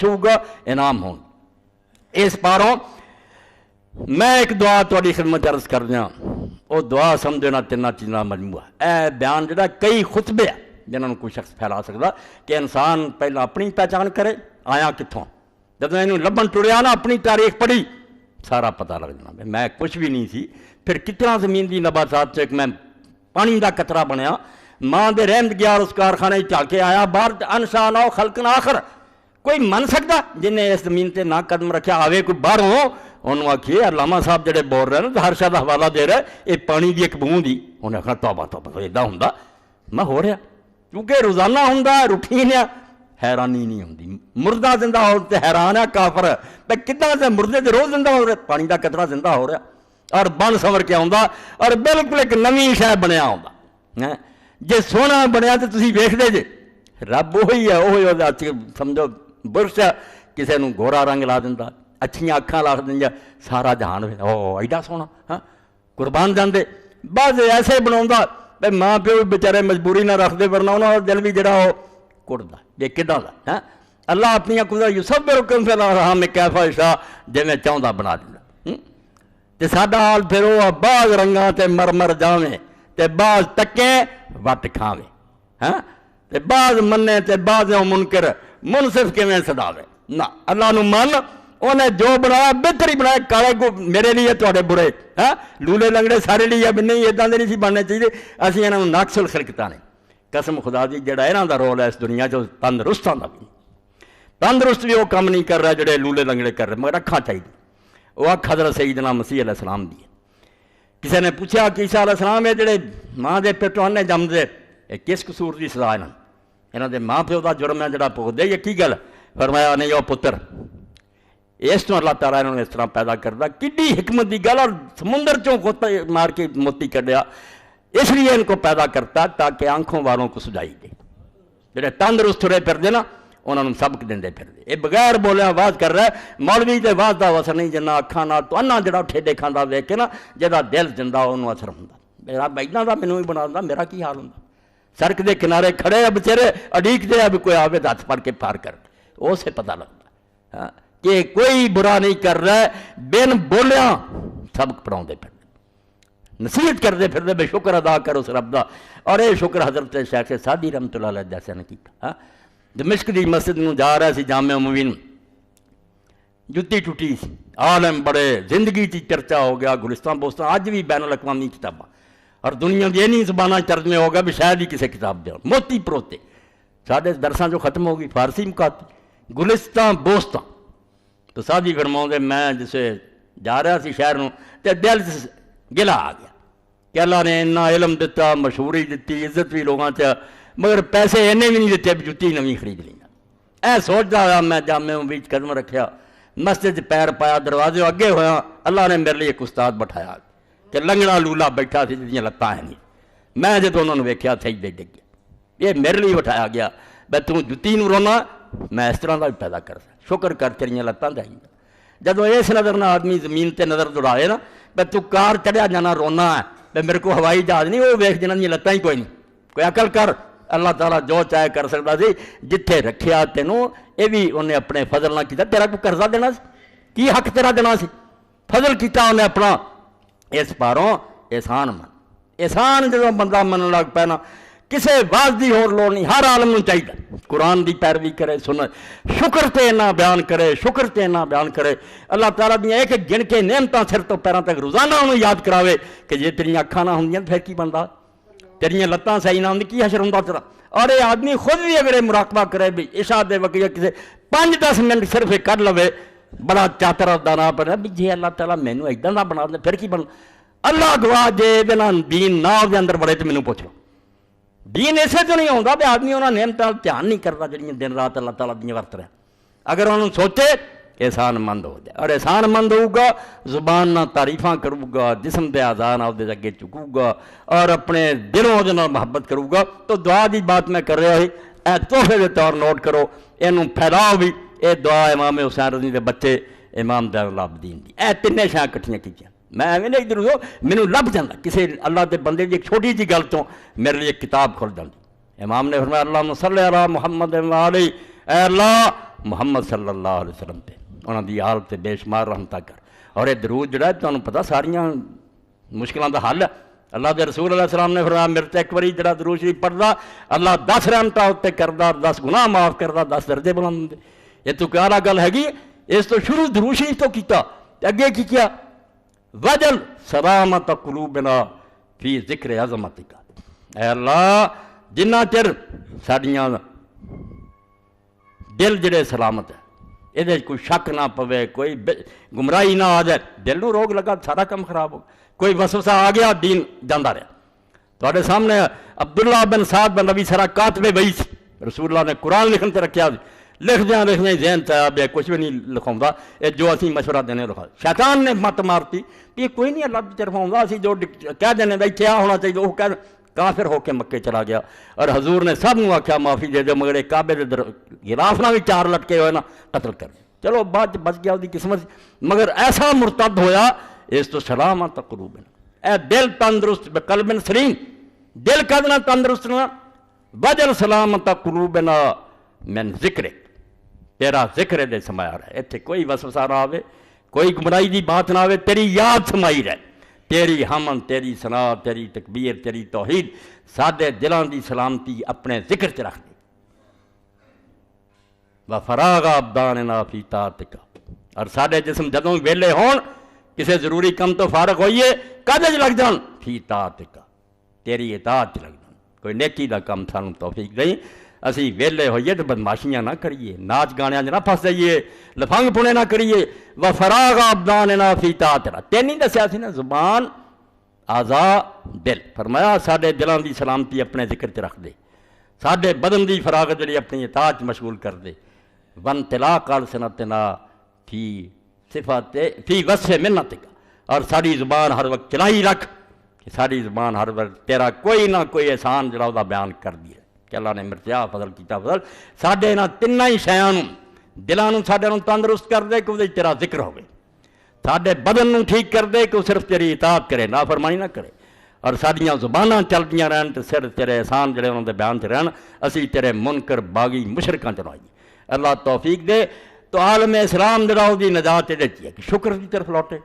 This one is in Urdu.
چھوگا انعام ہون۔ اس پاروں میں ایک دعا تھوڑی خدمت عرض کر دیا، وہ دعا سمجھنا تینا چیزاں مجموعہ اے بیان جڑا کئی خطبے ہیں جنہوں نے کوئی شخص پھیلا سکتا کہ انسان پہلا اپنی پہچان کرے آیا کتوں، جب انہوں لبن ٹریا نا اپنی تاریخ پڑھی سارا پتہ لگ جانا میں کچھ بھی نہیں سی، پھر کتنا زمین دی نباتات سے میں پانی دا قطرہ بنیا، ماں دے رحمت گیا اور اس کارخانے چاکے آیا باہر انشاءاللہ خلقن آخر۔ کوئی من سکتا جنہیں اس زمین تے نہ قدم رکھا آوے کوئی باہر ہو انہوں آکھیے علامہ صاحب جڑے بول رہے ہیں ہر شاید حوالہ دے رہے یہ پانی دی ایک بوند ہی، انہیں آخنا توبہ توبہ ایدہ ہوں میں ہو رہا کیونکہ روزانہ ہوں روٹین ہے، حیرانی نہیں ہوندی۔ مردہ زندہ ہوتے حیران ہے کافر ہے پہ کتنا سے مردے دے روز زندہ ہو رہے، پانی دا قطرہ زندہ ہو رہا اور بن سور کے آؤں اور بالکل ایک نویں شے بنیا ہوں جے سونا بنیا تو تسی ویکھ دے جے رب وہی ہے، وہی سمجھو برش ہے، کسے نوں گورا رنگ لا دیندا، اچھیاں اکھاں لا دیندا، سارا جہان او ایڈا سونا ہاں قربان جاندے۔ بعض ایسے بناوندا بھئی ماں پیو بیچارے مجبوری نہ رکھ دے ورنہ انہاں دا دل بھی جڑا ہو کڑدا یہ کداں دا ہاں اللہ اپنی قدرت یصبرکم فی الارحام کیف یشاء جویں چاہندا بنا دیندا تے ساڈا حال پھر وہ بعض رنگاں تے مرمر جاویں تے بعض تکیں وٹ کھاویں ہاں تے بعض منے تے بعض منکر منصف کیویں صداوے نہ اللہ نو مان انہیں جو بنایا بہتر ہی بنایا، کالے کو میرے لیے تھوڑے برے ہاں لولے لنگڑے سارے لیے اب نہیں اداں دے نہیں سی بننے چاہیے، اسی انہاں نوں ناقص الخلقتاں نے قسم خدا دی جڑا انہاں دا رول ہے اس دنیا چ تندرستاں دا بھی تندرست بھی وہ کام نہیں کر رہا جڑے لولے لنگڑے کر رہے مگر اکھاں چاہیے وہ اکھ حضرت سیدنا مسیح علیہ السلام دی ہے۔ کسی نے پوچھا کہ عیسیٰ علیہ السلام ہے جڑے ماں دے پیٹوں نے جمدے یہ کس قصور دی سزا انہاں دے ماں پیو دا جرم ہے جڑا پوکدے یہ کی گل فرمایا نہیں وہ پتر اس تو اللہ تعالیٰ انہوں نے اس طرح پیدا کردا کڈی حکمت دی گل اور سمندر چوں غوطہ مار کے موتی کڈیا اس لیے ان کو پیدا کرتا تاکہ آنکھوں والوں کو سجائی دے جڑے تندرست ترے پھر دے نا انہوں نے سبق دے پھر دے یہ بغیر بولے آواز کر رہا ہے مولوی دے واز دا اثر نہیں جنہ اکھاں نال تو انا جڑا ٹھیڈے کھاندا ویکھ کے نا جدا دل زندہ انہوں اثر ہوندا میرا بیٹھنا دا مینوں ہی بناوندا میرا کی حال ہوندا سڑک دے کنارے کھڑے اب بچارے اڈیک دے اب کوئی آوے ہاتھ پڑھ کے پار کر دے اسے پتہ لگتا کہ کوئی برا نہیں کر رہا ہے بن بولیاں سبق پڑھاؤں دے پھر نصیحت کر دے پھر دے بے شکر ادا کر اس رب دا اور اے شکر حضرت شیخ سادی رحمت اللہ علیہ جیسے نے کیتا دمشق دی مسجد نو جا رہا سی جامع اموین جتی ٹوٹی سی عالم بڑے زندگی چی چرچا ہو گیا گلستان بوستان آج بھی بین الاقوامی کتاباں اور دنیا دی نہیں زبانہ ترجمے ہو گیا بھی شاید ہی کسی کتاب دے موتی پروتے ساڑھے درساں جو ختم ہوگی فارسی مکاتی گلستان بوستان تو سادی فرماؤں دے میں جسے جا رہا سی شہر نو تے دل سے گلا آ گیا کہ اللہ نے اتنا علم دیتا مشہوری دیتی عزت بھی لوگاں تے مگر پیسے اینے بھی نہیں دیتے جتی نویں خرید لینا اے سوچتا ہوا میں جامع بیچ قدم رکھیا مسجد پیر پایا دروازے اگے ہویا اللہ نے میرے لیے ایک استاد بٹھایا کہ لنگڑا لولا بیٹھا سی جدیاں لتاں ہیں نہیں میں جدوں انہوں نے ویکھیا سجدے ڈگ گیا یہ میرے لیے بٹھایا گیا بے تو جتی نو رونا میں اس طرح دا بھی پیدا کر سکتا شکر کر تیریاں لتاں دیں جدوں اس نظر نہ آدمی زمین تے نظر دوڑائے نا بے تو کار چڑھیا جانا رونا ہے بے میرے کو ہوائی جہاز نہیں وہ ویکھ جنہاں دیاں لتاں ہی کوئی نہیں کوئی عقل کر اللہ تعالیٰ جو چاہے کر سکتا سی جتھے رکھیا تینوں یہ بھی انہیں اپنے فضل نہ کیتا تیرا کو قرضہ دینا سی کی حق تیرا دینا سی فضل کیتا انہیں اپنا اس پاروں احسان من احسان جدوں بندہ من لگ پینا کسے واز دی ہور لوڑ نہیں ہر عالم نوں چاہیے قرآن دی پیروی کرے سن شکر تے نہ بیان کرے شکر تے نہ بیان کرے اللہ تعالیٰ دیاں ایک ایک گن کے نعمتاں سر تو پیراں تک روزانہ انہوں یاد کراوے کہ جے تیریاں اکھاں نہ ہوندیاں پھر کی بندا تیریاں لتاں صحیح نہ ہوندی کی حشر ہوندا تیرا اور یہ آدمی خود بھی اگر مراقبہ کرے بھی عشاء دے وقت کسے 5-10 منٹ صرف کر لوے بڑا چاتر دانا پڑا بھی جی اللہ تعالیٰ مینوں ایداں دا بنا دے پھر کی بن اللہ گواہ جے بنا دین نہ دے اندر بڑے تے مینوں پوچھو دین ایسے تو نہیں ہوتا بھی آدمی انہوں نے نعمتاں دھیان نہیں کرتا جڑیاں دن رات اللہ تعالیٰ دیاں ورت رہے اگر انہوں سوچے احسان مند ہو جائے اور احسان مند ہوگا زبان نہ تعریفاں کروں گا جسم دے اعضاء نہ دے اگے چکوں گا اور اپنے دلوں دے نال محبت کروں گا تو دعا دی بات میں کر رہا ہوں اے تحفے دے طور نوٹ کرو اینوں پھیلاؤ بھی اے دعا امام حسین رضی دے بچے امام العابدین دی اے تینے شاں کٹھیاں کیتیاں میں ایویں نہیں ادھر ہو مینوں لب جاندا کسی اللہ دے بندے دی ایک چھوٹی جی گل تو میرے لیے کتاب کھل جاندی امام نے فرمایا اللہم صلی علی محمد و علی اے اللہ محمد صلی اللہ علیہ وسلم پہ، انہوں دی آل تے بے شمار رحمتہ کر۔ اور یہ درود جڑا ہے تمہیں پتہ ساریاں مشکلوں دا حل ہے۔ اللہ دے رسول علیہ السلام نے فرمایا میرے تے ایک باری جڑا درود شریف پڑھدا اللہ 10 رحمتاں اتنے کردا، 10 گناہ معاف کردا، 10 درجے بلند۔ یہ تو کیا گل ہے اس تو شروع درود شریف تو کیتا، اگے کی کیا؟ وجل سلامت قلوبنا فی ذکر عظمتک۔ اے اللہ جنہ چر ساڈیاں دل جڑے سلامت ہے، یہ کوئی شک نہ پوے، کوئی گمراہی نہ آ جائے، دل نو روگ لگا سارا کام خراب ہو، کوئی وسوسہ آ گیا دین جاندہ رہا۔ تواڈے سامنے عبداللہ بن سعد بن ربی سارا کاتب وحی سی، رسول اللہ نے قرآن لکھن تے رکھیا، لکھ دیاں ذہن تے آ گیا، کچھ بھی نہیں لکھاؤں، یہ جو اسی مشورہ دینے لکھا۔ شیطان نے مت مارتی کہ کوئی نہیں اللہ کی طرف آؤں، اسی جو کہہ دینے بیٹھے آ ہونا چاہیے وہ کہہ، کافر ہو کے مکے چلا گیا۔ اور حضور نے سب نو آکھیا معافی دے دو، مگر کعبے دے غلاف نہ بھی 4 لٹکے ہوئے نا قتل کر دے۔ چلو بعد بچ گیا وہ قسمت، مگر ایسا مرتد ہویا اس تو سلامت قلوبنا، اے دل تندرست بقلب سلیم، دل کدنا تندرست نہ وجل سلامت قلوبنا من ذکرک، تیرا ذکر دے سمایا رہے، اتنے کوئی وسوسہ نہ آوے، کوئی گمراہی دی بات نہ آوے، تیری یاد سمائی رہے، تیری حمد، تیری ثنا، تیری تکبیر، تیری توحید سادے دلان دی سلامتی اپنے ذکر چ رکھ دے۔ وفراغ ابداننا فی طاعتک، اور سادے جسم جدوں ویلے ہون کسے ضروری کم تو فارغ ہوئیے کدے لگ جان، فی طاعتک تیری اطاعت لگ جان، کوئی نیکی دا کم سانوں توفیق نہیں، اسی ویلے ہوئیے تو بدماشیاں نہ کریے، ناچ گانیاں نہ پھنس جائیے، لفنگ پھنے نہ کریے۔ وفراغ ابداننا فی طاعتک، تینی دسیا سی نا زبان اعضاء دل، فرمایا ساڈے دلان دی سلامتی اپنے ذکر تے رکھ دے، ساڈے بدن دی فراغت جڑی اپنی اطاعت مشغول کر دے۔ وانطلاق السنتنا فی صفات فی وصف منتک، اور ساری زبان ہر وقت چلائی رکھ کہ ساری زبان ہر وقت تیرا کوئی نہ کوئی احسان جڑا دا بیان کر دیے کہ اللہ نے مرتیا فضل کیتا فضل۔ ساڈے نہ تیناں ہی شیاں نوں دلاں نوں ساڈے نوں تندرست کر دے کہ تیرا ذکر ہوئے، ساڈے بدن نوں ٹھیک کر دے کہ وہ صرف تیری اطاعت کرے، نافرمانی نہ کرے، اور ساڈیاں زباناں چلدیاں رہن تے صرف تیرے احسان جڑے انہاں دے بیان تے رہن، اسی تیرے منکر باغی مشرکاں چلائیے۔ اللہ توفیق دے۔ تو عالم اسلام دراؤ دی نجات ہے کہ شکر کی طرف لوٹے۔